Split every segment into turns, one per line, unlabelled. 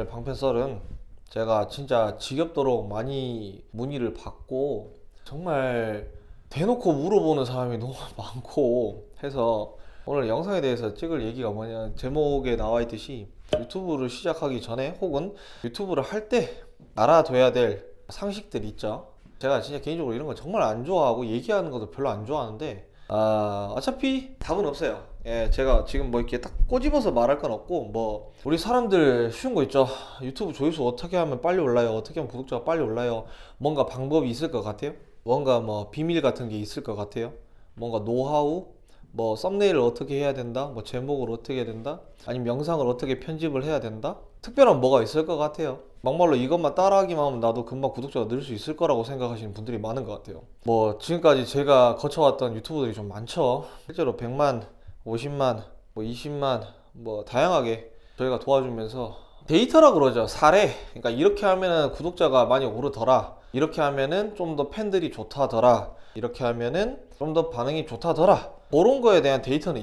오늘 방편 썰은 제가 진짜 지겹도록 많이 문의를 받고 정말 대놓고 물어보는 사람이 너무 많고 해서 오늘 영상에 대해서 찍을 얘기가 뭐냐, 제목에 나와 있듯이 유튜브를 시작하기 전에 혹은 유튜브를 할 때 알아둬야 될 상식들 있죠. 제가 진짜 개인적으로 이런 거 정말 안 좋아하고 얘기하는 것도 별로 안 좋아하는데 어차피 답은 없어요. 예, 제가 지금 뭐 이렇게 딱 꼬집어서 말할 건 없고, 뭐 우리 사람들 쉬운 거 있죠. 유튜브 조회수 어떻게 하면 빨리 올라요, 어떻게 하면 구독자가 빨리 올라요. 뭔가 방법이 있을 것 같아요? 뭔가 뭐 비밀 같은 게 있을 것 같아요? 뭔가 노하우, 뭐 썸네일을 어떻게 해야 된다, 뭐 제목을 어떻게 해야 된다, 아니면 영상을 어떻게 편집을 해야 된다, 특별한 뭐가 있을 것 같아요? 막말로 이것만 따라하기만 하면 나도 금방 구독자가 늘 수 있을 거라고 생각하시는 분들이 많은 것 같아요. 뭐 지금까지 제가 거쳐왔던 유튜브들이 좀 많죠. 실제로 100만, 50만, 뭐 20만, 뭐 다양하게 저희가 도와주면서 데이터라 그러죠. 사례. 그러니까 이렇게 하면은 구독자가 많이 오르더라, 이렇게 하면은 좀 더 팬들이 좋다더라, 이렇게 하면은 좀 더 반응이 좋다더라, 그런 거에 대한 데이터는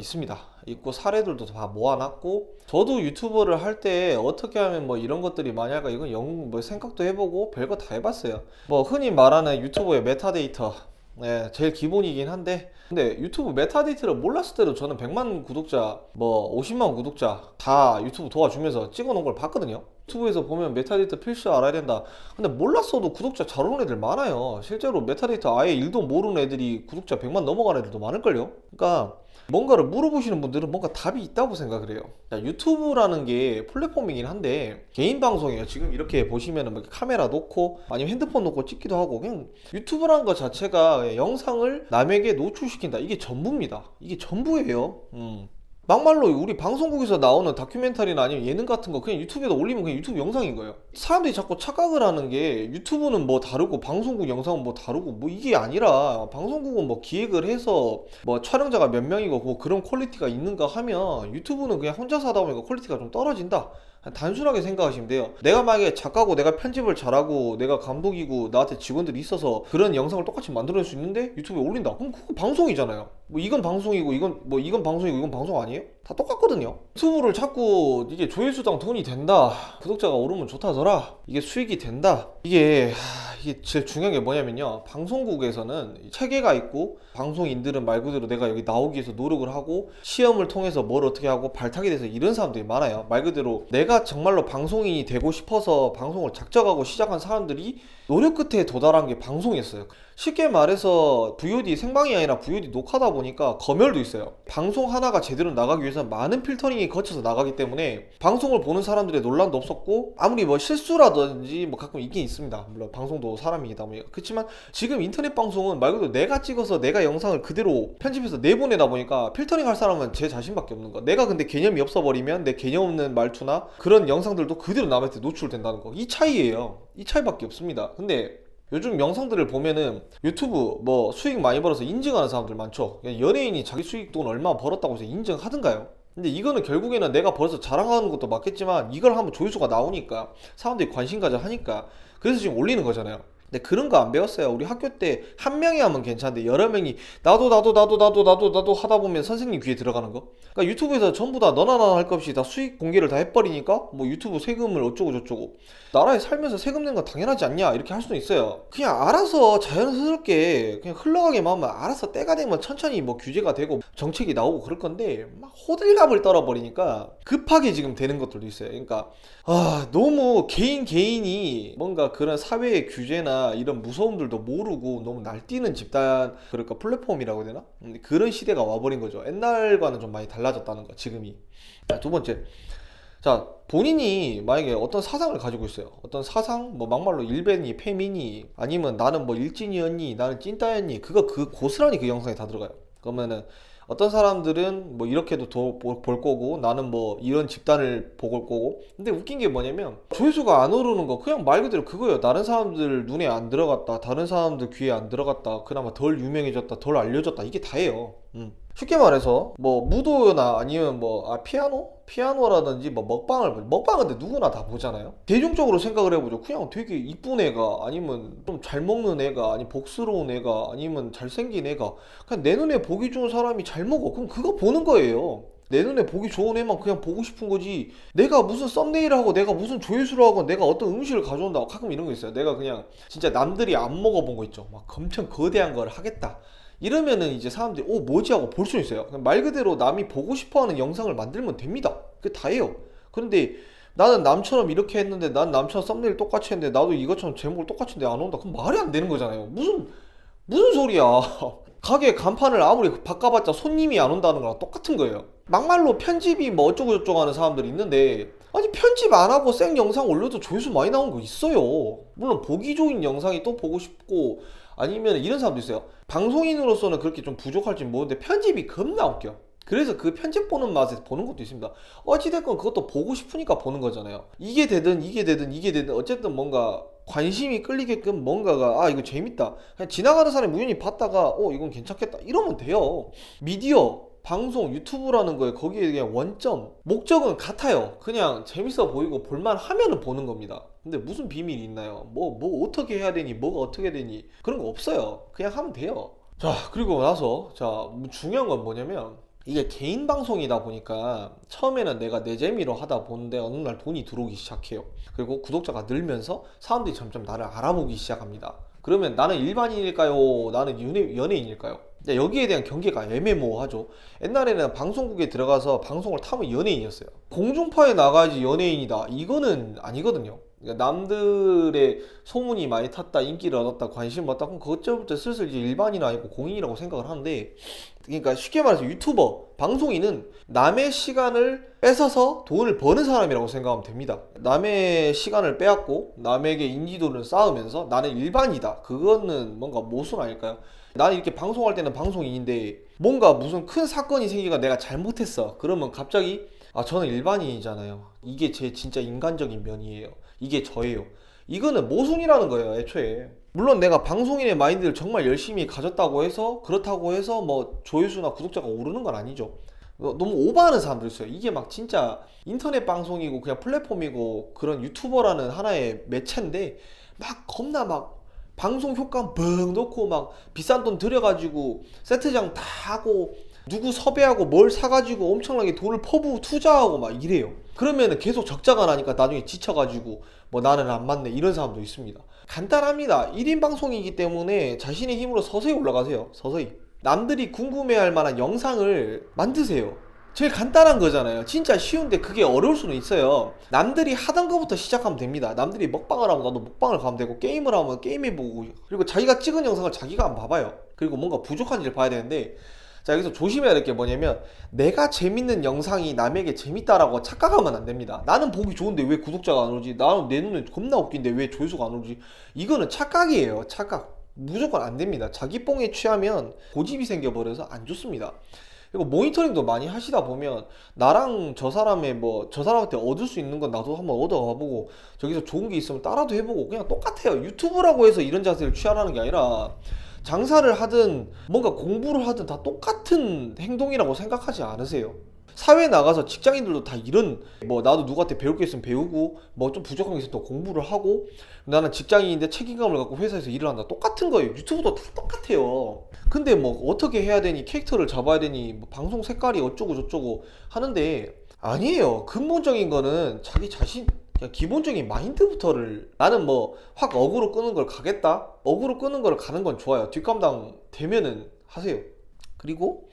있고 사례들도 다 모아놨고, 저도 유튜버를 할 때 어떻게 하면 뭐 이런 것들이 많이 할까, 이건 뭐 생각도 해보고 별거 다 해봤어요. 뭐 흔히 말하는 유튜브의 메타데이터, 네, 제일 기본이긴 한데, 근데 유튜브 메타데이터를 몰랐을 때도 저는 100만 구독자, 뭐 50만 구독자 다 유튜브 도와주면서 찍어놓은 걸 봤거든요. 유튜브에서 보면 메타데이터 필수 알아야 된다. 근데 몰랐어도 구독자 잘 오는 애들 많아요. 실제로 메타데이터 아예 일도 모르는 애들이 구독자 100만 넘어가는 애들도 많을걸요. 그러니까 뭔가를 물어보시는 분들은 뭔가 답이 있다고 생각을 해요. 자, 유튜브라는 게 플랫폼이긴 한데 개인 방송이에요. 지금 이렇게 보시면은 뭐 카메라 놓고 아니면 핸드폰 놓고 찍기도 하고, 그냥 유튜브라는 것 자체가 영상을 남에게 노출시킨다, 이게 전부입니다. 이게 전부예요. 막말로 우리 방송국에서 나오는 다큐멘터리나 아니면 예능 같은 거 그냥 유튜브에다 올리면 그냥 유튜브 영상인 거예요. 사람들이 자꾸 착각을 하는 게 유튜브는 뭐 다르고 방송국 영상은 뭐 다르고, 뭐 이게 아니라 방송국은 뭐 기획을 해서 뭐 촬영자가 몇 명이고 뭐 그런 퀄리티가 있는가 하면, 유튜브는 그냥 혼자서 하다 보니까 퀄리티가 좀 떨어진다, 단순하게 생각하시면 돼요. 내가 만약에 작가고 내가 편집을 잘하고 내가 감독이고 나한테 직원들이 있어서 그런 영상을 똑같이 만들어낼 수 있는데 유튜브에 올린다, 그럼 그거 방송이잖아요. 뭐 이건 방송이고 이건 방송이고 이건 방송 아니에요? 다 똑같거든요. 유튜브를 자꾸 이게 조회수당 돈이 된다, 구독자가 오르면 좋다더라, 이게 수익이 된다, 이게 제일 중요한 게 뭐냐면요, 방송국에서는 체계가 있고 방송인들은 말 그대로 내가 여기 나오기 위해서 노력을 하고 시험을 통해서 뭘 어떻게 하고 발탁이 돼서 이런 사람들이 많아요. 말 그대로 내가 정말로 방송인이 되고 싶어서 방송을 작정하고 시작한 사람들이 노력 끝에 도달한 게 방송이었어요. 쉽게 말해서 VOD, 생방이 아니라 VOD 녹화다 보니까 검열도 있어요. 방송 하나가 제대로 나가기 위해서 많은 필터링이 거쳐서 나가기 때문에 방송을 보는 사람들의 논란도 없었고, 아무리 뭐 실수라든지 뭐 가끔 있긴 있습니다. 물론 방송도 사람이다 보니까. 그렇지만 지금 인터넷 방송은 말 그대로 내가 찍어서 내가 영상을 그대로 편집해서 내보내다 보니까 필터링 할 사람은 제 자신밖에 없는 거. 내가 근데 개념이 없어버리면 내 개념 없는 말투나 그런 영상들도 그대로 남한테 노출된다는 거. 이 차이예요. 이 차이밖에 없습니다. 근데 요즘 영상들을 보면은 유튜브 뭐 수익 많이 벌어서 인증하는 사람들 많죠. 연예인이 자기 수익 돈 얼마 벌었다고 해서 인증하든가요? 근데 이거는 결국에는 내가 벌어서 자랑하는 것도 맞겠지만 이걸 하면 조회수가 나오니까 사람들이 관심 가져 하니까 그래서 지금 올리는 거잖아요. 근데 그런 거 안 배웠어요. 우리 학교 때 한 명이 하면 괜찮은데 여러 명이 나도 하다 보면 선생님 귀에 들어가는 거. 그러니까 유튜브에서 전부 다 너나 나나 할 것 없이 다 수익 공개를 다 해버리니까 뭐 유튜브 세금을 어쩌고 저쩌고, 나라에 살면서 세금 낸 건 당연하지 않냐 이렇게 할 수는 있어요. 그냥 알아서 자연스럽게 그냥 흘러가게만 하면 알아서 때가 되면 천천히 뭐 규제가 되고 정책이 나오고 그럴 건데, 막 호들갑을 떨어버리니까 급하게 지금 되는 것들도 있어요. 그러니까 너무 개인이 뭔가 그런 사회의 규제나 이런 무서움들도 모르고 너무 날뛰는 집단, 그러니까 플랫폼이라고 해야 되나? 그런 시대가 와버린 거죠. 옛날과는 좀 많이 달라졌다는 거, 지금이. 자, 두 번째. 자, 본인이 만약에 어떤 사상을 가지고 있어요. 어떤 사상, 뭐 막말로 일베니, 페미니, 아니면 나는 뭐 일진이었니, 나는 찐따였니, 그 고스란히 그 영상에 다 들어가요. 그러면은 어떤 사람들은 뭐 이렇게도 볼 거고, 나는 뭐 이런 집단을 보고 올 거고. 근데 웃긴 게 뭐냐면 조회수가 안 오르는 거 그냥 말 그대로 그거예요. 다른 사람들 눈에 안 들어갔다, 다른 사람들 귀에 안 들어갔다, 그나마 덜 유명해졌다, 덜 알려졌다, 이게 다예요. 쉽게 말해서 뭐 무도나 아니면 뭐 피아노라든지 뭐 먹방은 근데 누구나 다 보잖아요. 대중적으로 생각을 해보죠. 그냥 되게 이쁜 애가, 아니면 좀 잘 먹는 애가, 아니면 복스러운 애가, 아니면 잘생긴 애가, 그냥 내 눈에 보기 좋은 사람이 잘 먹어, 그럼 그거 보는 거예요. 내 눈에 보기 좋은 애만 그냥 보고 싶은 거지. 내가 무슨 썸네일하고 내가 무슨 조회수를 하고 내가 어떤 음식을 가져온다고 가끔 이런 거 있어요. 내가 그냥 진짜 남들이 안 먹어본 거 있죠. 막 엄청 거대한 걸 하겠다. 이러면은 이제 사람들이 뭐지 하고 볼 수 있어요. 그냥 말 그대로 남이 보고 싶어하는 영상을 만들면 됩니다. 그게 다예요. 그런데 나는 남처럼 이렇게 했는데 난 남처럼 썸네일 똑같이 했는데 나도 이것처럼 제목을 똑같이 했는데 안 온다. 그럼 말이 안 되는 거잖아요. 무슨 소리야. 가게 간판을 아무리 바꿔봤자 손님이 안 온다는 거랑 똑같은 거예요. 막말로 편집이 뭐 어쩌고 저쩌고 하는 사람들이 있는데, 아니 편집 안 하고 생 영상 올려도 조회수 많이 나오는 거 있어요. 물론 보기 좋은 영상이 또 보고 싶고, 아니면 이런 사람도 있어요. 방송인으로서는 그렇게 좀 부족할지 모르는데 편집이 겁나 웃겨. 그래서 그 편집 보는 맛에 보는 것도 있습니다. 어찌됐건 그것도 보고 싶으니까 보는 거잖아요. 이게 되든 어쨌든 뭔가 관심이 끌리게끔 뭔가가 이거 재밌다, 그냥 지나가는 사람이 우연히 봤다가 이건 괜찮겠다 이러면 돼요. 미디어, 방송, 유튜브라는 거에 거기에 그냥 원점 목적은 같아요. 그냥 재밌어 보이고 볼만 하면은 보는 겁니다. 근데 무슨 비밀이 있나요? 뭐 어떻게 해야 되니, 뭐가 어떻게 되니, 그런 거 없어요. 그냥 하면 돼요. 자, 그리고 나서 중요한 건 뭐냐면, 이게 개인 방송이다 보니까 처음에는 내가 내 재미로 하다 보는데 어느 날 돈이 들어오기 시작해요. 그리고 구독자가 늘면서 사람들이 점점 나를 알아보기 시작합니다. 그러면 나는 일반인일까요? 나는 연예인일까요? 여기에 대한 경계가 애매모호하죠. 옛날에는 방송국에 들어가서 방송을 타면 연예인이었어요. 공중파에 나가야지 연예인이다, 이거는 아니거든요. 그러니까 남들의 소문이 많이 탔다, 인기를 얻었다, 관심을 받다, 그럼 그것부터 슬슬 이제 일반인 아니고 공인이라고 생각을 하는데, 그러니까 쉽게 말해서 유튜버, 방송인은 남의 시간을 뺏어서 돈을 버는 사람이라고 생각하면 됩니다. 남의 시간을 빼앗고 남에게 인지도를 쌓으면서 나는 일반이다, 그거는 뭔가 모순 아닐까요? 나는 이렇게 방송할 때는 방송인인데 뭔가 무슨 큰 사건이 생기가 내가 잘못했어, 그러면 갑자기 저는 일반인이잖아요, 이게 제 진짜 인간적인 면이에요, 이게 저예요. 이거는 모순이라는 거예요, 애초에. 물론 내가 방송인의 마인드를 정말 열심히 가졌다고 해서, 그렇다고 해서 뭐 조회수나 구독자가 오르는 건 아니죠. 너무 오버하는 사람들 있어요. 이게 막 진짜 인터넷 방송이고 그냥 플랫폼이고 그런 유튜버라는 하나의 매체인데 막 겁나 막 방송 효과 뻥 넣고 막 비싼 돈 들여가지고 세트장 다 하고 누구 섭외하고 뭘 사가지고 엄청나게 돈을 퍼부어 투자하고 막 이래요. 그러면은 계속 적자가 나니까 나중에 지쳐가지고 뭐 나는 안 맞네 이런 사람도 있습니다. 간단합니다. 1인 방송이기 때문에 자신의 힘으로 서서히 올라가세요. 서서히. 남들이 궁금해할 만한 영상을 만드세요. 제일 간단한 거잖아요. 진짜 쉬운데 그게 어려울 수는 있어요. 남들이 하던 거부터 시작하면 됩니다. 남들이 먹방을 하면 나도 먹방을 가면 되고, 게임을 하면 게임해보고, 그리고 자기가 찍은 영상을 자기가 한번 봐봐요. 그리고 뭔가 부족한지를 봐야 되는데, 자, 여기서 조심해야 될 게 뭐냐면, 내가 재밌는 영상이 남에게 재밌다라고 착각하면 안 됩니다. 나는 보기 좋은데 왜 구독자가 안 오지? 나는 내 눈에 겁나 웃긴데 왜 조회수가 안 오지? 이거는 착각이에요. 착각. 무조건 안 됩니다. 자기 뽕에 취하면 고집이 생겨버려서 안 좋습니다. 그리고 모니터링도 많이 하시다 보면 나랑 저 사람한테 얻을 수 있는 건 나도 한번 얻어가보고, 저기서 좋은 게 있으면 따라도 해보고, 그냥 똑같아요. 유튜브라고 해서 이런 자세를 취하라는 게 아니라, 장사를 하든 뭔가 공부를 하든 다 똑같은 행동이라고 생각하지 않으세요? 사회에 나가서 직장인들도 다 이런, 나도 누구한테 배울 게 있으면 배우고, 뭐 좀 부족한 게 있으면 또 공부를 하고, 나는 직장인인데 책임감을 갖고 회사에서 일을 한다, 똑같은 거예요. 유튜브도 다 똑같아요. 근데 뭐 어떻게 해야 되니, 캐릭터를 잡아야 되니, 뭐 방송 색깔이 어쩌고 저쩌고 하는데, 아니에요. 근본적인 거는 자기 자신, 그냥 기본적인 마인드부터를, 나는 뭐 확 어그로 끄는 걸 가겠다, 어그로 끄는 걸 가는 건 좋아요. 뒷감당 되면은 하세요. 그리고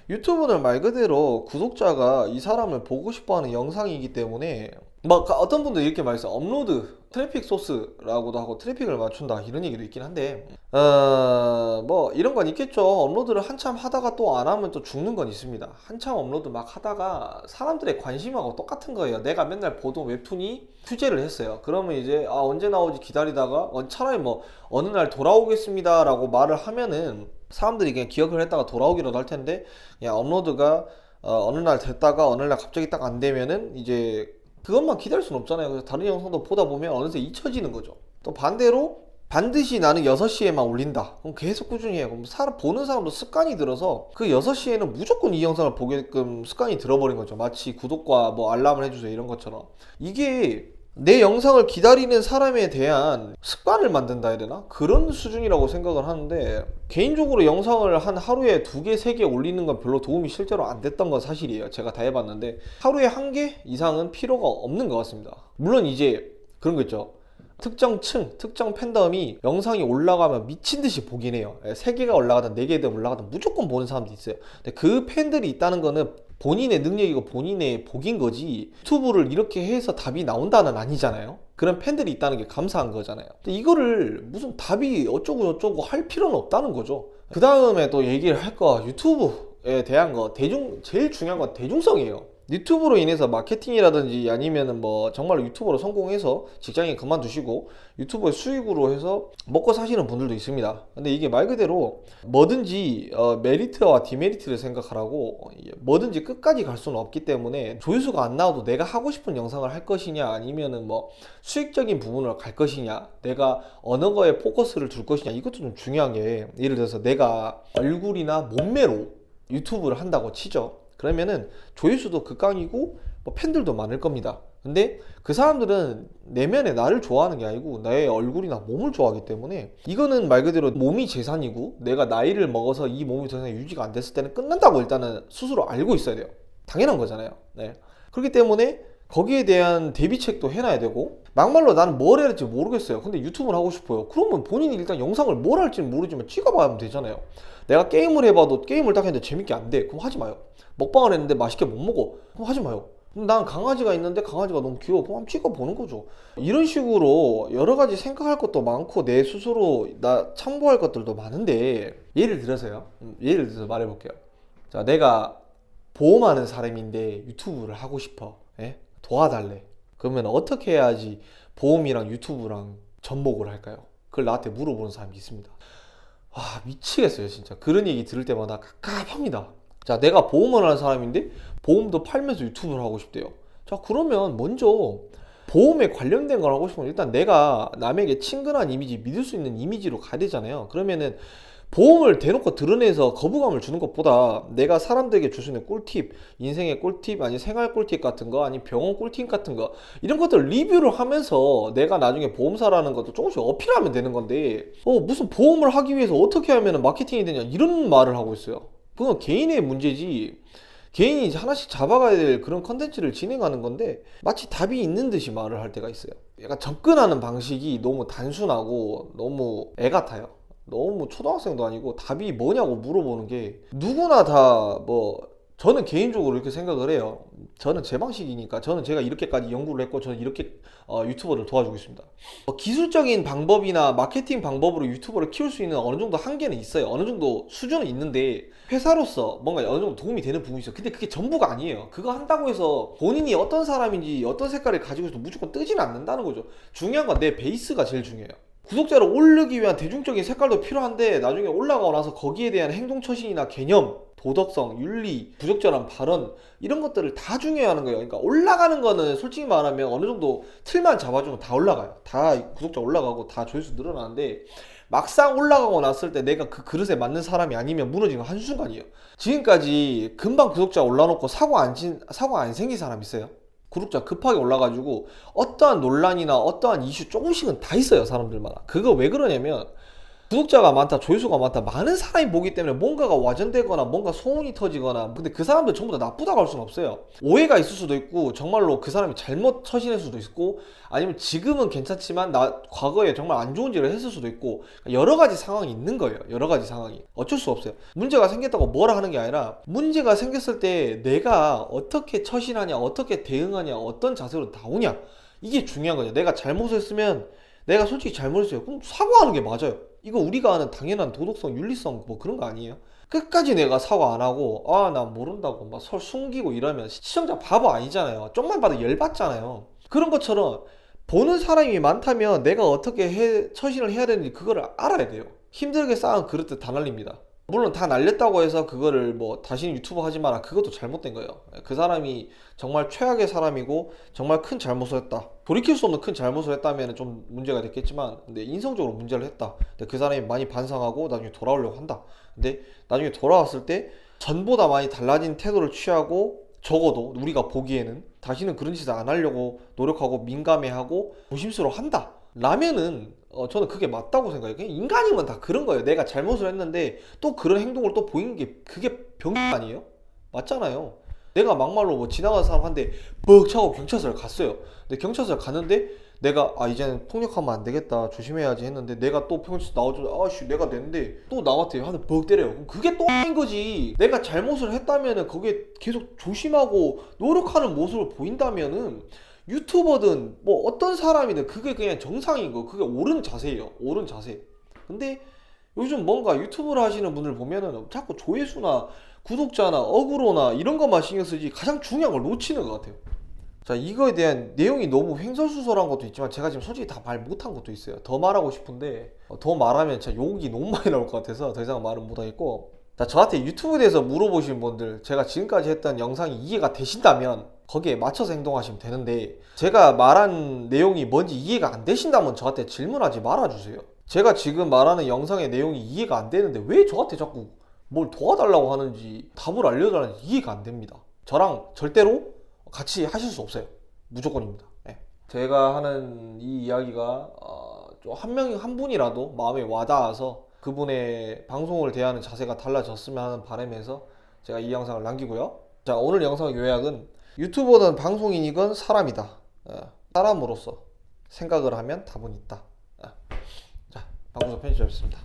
유튜브는 말 그대로 구독자가 이 사람을 보고 싶어하는 영상이기 때문에, 막 어떤 분들 이렇게 말해서 업로드 트래픽 소스라고도 하고 트래픽을 맞춘다 이런 얘기도 있긴 한데, 뭐 이런 건 있겠죠. 업로드를 한참 하다가 또 안 하면 또 죽는 건 있습니다. 한참 업로드 막 하다가 사람들의 관심하고 똑같은 거예요. 내가 맨날 보던 웹툰이 휴재를 했어요. 그러면 이제 언제 나오지 기다리다가 차라리 뭐 어느 날 돌아오겠습니다 라고 말을 하면은 사람들이 그냥 기억을 했다가 돌아오기라도 할 텐데, 그냥 업로드가 어느 날 됐다가 어느 날 갑자기 딱 안 되면은 이제 그것만 기다릴 수는 없잖아요. 그래서 다른 영상도 보다 보면 어느새 잊혀지는 거죠. 또 반대로 반드시 나는 6시에만 올린다, 그럼 계속 꾸준히 해요. 그럼 보는 사람도 습관이 들어서 그 6시에는 무조건 이 영상을 보게끔 습관이 들어버린 거죠. 마치 구독과 뭐 알람을 해주세요 이런 것처럼. 이게 내 영상을 기다리는 사람에 대한 습관을 만든다 해야 되나? 그런 수준이라고 생각을 하는데, 개인적으로 영상을 한 하루에 2개, 3개 올리는 건 별로 도움이 실제로 안 됐던 건 사실이에요. 제가 다 해봤는데 하루에 1개 이상은 필요가 없는 것 같습니다. 물론 이제 그런 거 있죠. 특정 층, 특정 팬덤이 영상이 올라가면 미친 듯이 보긴 해요. 3개가 올라가든 4개든 올라가든 무조건 보는 사람도 있어요. 근데 그 팬들이 있다는 거는 본인의 능력이고 본인의 복인 거지, 유튜브를 이렇게 해서 답이 나온다는 아니잖아요. 그런 팬들이 있다는 게 감사한 거잖아요. 근데 이거를 무슨 답이 어쩌고 저쩌고 할 필요는 없다는 거죠. 그 다음에 또 얘기를 할 거, 유튜브에 대한 거, 제일 중요한 건 대중성이에요. 유튜브로 인해서 마케팅이라든지 아니면은 뭐 정말 유튜버로 성공해서 직장인 그만두시고 유튜브의 수익으로 해서 먹고 사시는 분들도 있습니다. 근데 이게 말 그대로 뭐든지 메리트와 디메리트를 생각하라고, 뭐든지 끝까지 갈 수는 없기 때문에 조회수가 안 나와도 내가 하고 싶은 영상을 할 것이냐, 아니면은 뭐 수익적인 부분으로 갈 것이냐, 내가 어느 거에 포커스를 둘 것이냐, 이것도 좀 중요한 게, 예를 들어서 내가 얼굴이나 몸매로 유튜브를 한다고 치죠. 그러면은 조회수도 극강이고 뭐 팬들도 많을 겁니다. 근데 그 사람들은 내면에 나를 좋아하는 게 아니고 나의 얼굴이나 몸을 좋아하기 때문에, 이거는 말 그대로 몸이 재산이고 내가 나이를 먹어서 이 몸이 더 이상 유지가 안 됐을 때는 끝난다고 일단은 스스로 알고 있어야 돼요. 당연한 거잖아요. 네. 그렇기 때문에 거기에 대한 대비책도 해놔야 되고, 막말로 나는 뭘 해야 할지 모르겠어요. 근데 유튜브를 하고 싶어요. 그러면 본인이 일단 영상을 뭘 할지는 모르지만 찍어봐야 하면 되잖아요. 내가 게임을 해봐도 게임을 딱 했는데 재밌게 안 돼. 그럼 하지 마요. 먹방을 했는데 맛있게 못 먹어. 그럼 하지 마요. 그럼 난 강아지가 있는데 강아지가 너무 귀여워. 그럼 한번 찍어보는 거죠. 이런 식으로 여러 가지 생각할 것도 많고 내 스스로 나 참고할 것들도 많은데, 예를 들어서요. 예를 들어서 말해볼게요. 자, 내가 보험하는 사람인데 유튜브를 하고 싶어. 예? 도와달래. 그러면 어떻게 해야지 보험이랑 유튜브랑 접목을 할까요? 그걸 나한테 물어보는 사람이 있습니다. 와, 미치겠어요 진짜. 그런 얘기 들을 때마다 갑갑합니다. 자, 내가 보험을 하는 사람인데 보험도 팔면서 유튜브를 하고 싶대요. 자, 그러면 먼저 보험에 관련된 걸 하고 싶으면 일단 내가 남에게 친근한 이미지, 믿을 수 있는 이미지로 가야 되잖아요. 그러면은 보험을 대놓고 드러내서 거부감을 주는 것보다 내가 사람들에게 줄 수 있는 꿀팁, 인생의 꿀팁, 아니 생활 꿀팁 같은 거, 아니 병원 꿀팁 같은 거, 이런 것들 리뷰를 하면서 내가 나중에 보험사라는 것도 조금씩 어필하면 되는 건데, 무슨 보험을 하기 위해서 어떻게 하면 마케팅이 되냐, 이런 말을 하고 있어요. 그건 개인의 문제지, 개인이 하나씩 잡아가야 될 그런 컨텐츠를 진행하는 건데 마치 답이 있는 듯이 말을 할 때가 있어요. 약간 접근하는 방식이 너무 단순하고 너무 애 같아요. 너무 초등학생도 아니고 답이 뭐냐고 물어보는 게, 누구나 다 뭐, 저는 개인적으로 이렇게 생각을 해요. 저는 제 방식이니까, 저는 제가 이렇게까지 연구를 했고 저는 이렇게 유튜버를 도와주고 있습니다. 기술적인 방법이나 마케팅 방법으로 유튜버를 키울 수 있는 어느 정도 한계는 있어요. 어느 정도 수준은 있는데 회사로서 뭔가 어느 정도 도움이 되는 부분이 있어요. 근데 그게 전부가 아니에요. 그거 한다고 해서 본인이 어떤 사람인지 어떤 색깔을 가지고 있어도 무조건 뜨지는 않는다는 거죠. 중요한 건 내 베이스가 제일 중요해요. 구독자를 올리기 위한 대중적인 색깔도 필요한데 나중에 올라가고 나서 거기에 대한 행동처신이나 개념, 도덕성, 윤리, 부적절한 발언, 이런 것들을 다 중요해하는 거예요. 그러니까 올라가는 거는 솔직히 말하면 어느 정도 틀만 잡아주면 다 올라가요. 다 구독자 올라가고 다 조회수 늘어나는데, 막상 올라가고 났을 때 내가 그 그릇에 맞는 사람이 아니면 무너지는 건 한순간이에요. 지금까지 금방 구독자 올라놓고 사고 안 생긴 사람 있어요? 구독자 급하게 올라가지고 어떠한 논란이나 어떠한 이슈 조금씩은 다 있어요, 사람들마다. 그거 왜 그러냐면 구독자가 많다, 조회수가 많다, 많은 사람이 보기 때문에 뭔가가 와전되거나 뭔가 소문이 터지거나. 근데 그 사람들 전부 다 나쁘다고 할 수는 없어요. 오해가 있을 수도 있고 정말로 그 사람이 잘못 처신할 수도 있고, 아니면 지금은 괜찮지만 과거에 정말 안 좋은 일을 했을 수도 있고, 여러 가지 상황이 있는 거예요. 여러 가지 상황이 어쩔 수 없어요. 문제가 생겼다고 뭐라 하는 게 아니라, 문제가 생겼을 때 내가 어떻게 처신하냐, 어떻게 대응하냐, 어떤 자세로 나오냐, 이게 중요한 거죠. 내가 잘못했으면 내가 솔직히 잘못했어요. 그럼 사과하는 게 맞아요. 이거 우리가 아는 당연한 도덕성, 윤리성 뭐 그런 거 아니에요? 끝까지 내가 사과 안 하고 나 모른다고 막 설 숨기고 이러면 시청자 바보 아니잖아요. 좀만 봐도 열받잖아요. 그런 것처럼 보는 사람이 많다면 내가 어떻게 처신을 해야 되는지 그거를 알아야 돼요. 힘들게 쌓은 그릇들 다 날립니다. 물론 다 날렸다고 해서 그거를 뭐 다시는 유튜브 하지 마라, 그것도 잘못된 거예요. 그 사람이 정말 최악의 사람이고 정말 큰 잘못을 했다, 돌이킬 수 없는 큰 잘못을 했다면 좀 문제가 됐겠지만, 근데 인성적으로 문제를 했다. 근데 그 사람이 많이 반성하고 나중에 돌아오려고 한다. 근데 나중에 돌아왔을 때 전보다 많이 달라진 태도를 취하고 적어도 우리가 보기에는 다시는 그런 짓을 안 하려고 노력하고 민감해하고 조심스러워 한다 라면은 저는 그게 맞다고 생각해요. 그냥 인간이면 다 그런 거예요. 내가 잘못을 했는데 또 그런 행동을 또 보이는 게 그게 병 아니에요? 맞잖아요. 내가 막말로 뭐 지나가는 사람한테 뻑 차고 경찰서를 갔어요. 근데 경찰서를 갔는데 내가 이제는 폭력하면 안 되겠다 조심해야지 했는데 내가 또 경찰서 나오자마자 아씨 내가 냈는데 또 나한테 한 대 뻑 때려요. 그럼 그게 또 X인 거지. 내가 잘못을 했다면은 거기에 계속 조심하고 노력하는 모습을 보인다면은 유튜버든 뭐 어떤 사람이든 그게 그냥 정상인 거. 그게 옳은 자세예요. 옳은 자세. 근데 요즘 뭔가 유튜브를 하시는 분들 보면은 자꾸 조회수나 구독자나 어그로나 이런 것만 신경 쓰지 가장 중요한 걸 놓치는 것 같아요. 자, 이거에 대한 내용이 너무 횡설수설한 것도 있지만 제가 지금 솔직히 다 말 못한 것도 있어요. 더 말하고 싶은데 더 말하면 진짜 욕이 너무 많이 나올 것 같아서 더 이상 말은 못하겠고, 자, 저한테 유튜브에 대해서 물어보신 분들 제가 지금까지 했던 영상이 이해가 되신다면 거기에 맞춰서 행동하시면 되는데, 제가 말한 내용이 뭔지 이해가 안 되신다면 저한테 질문하지 말아주세요. 제가 지금 말하는 영상의 내용이 이해가 안 되는데 왜 저한테 자꾸 뭘 도와달라고 하는지 답을 알려달라는지 이해가 안 됩니다. 저랑 절대로 같이 하실 수 없어요. 무조건입니다. 네. 제가 하는 이 이야기가 한 분이라도 마음에 와닿아서 그분의 방송을 대하는 자세가 달라졌으면 하는 바람에서 제가 이 영상을 남기고요. 자, 오늘 영상 요약은 유튜버든 방송인이건 사람이다. 사람으로서 생각을 하면 답은 있다. 자, 방송 편집했습니다.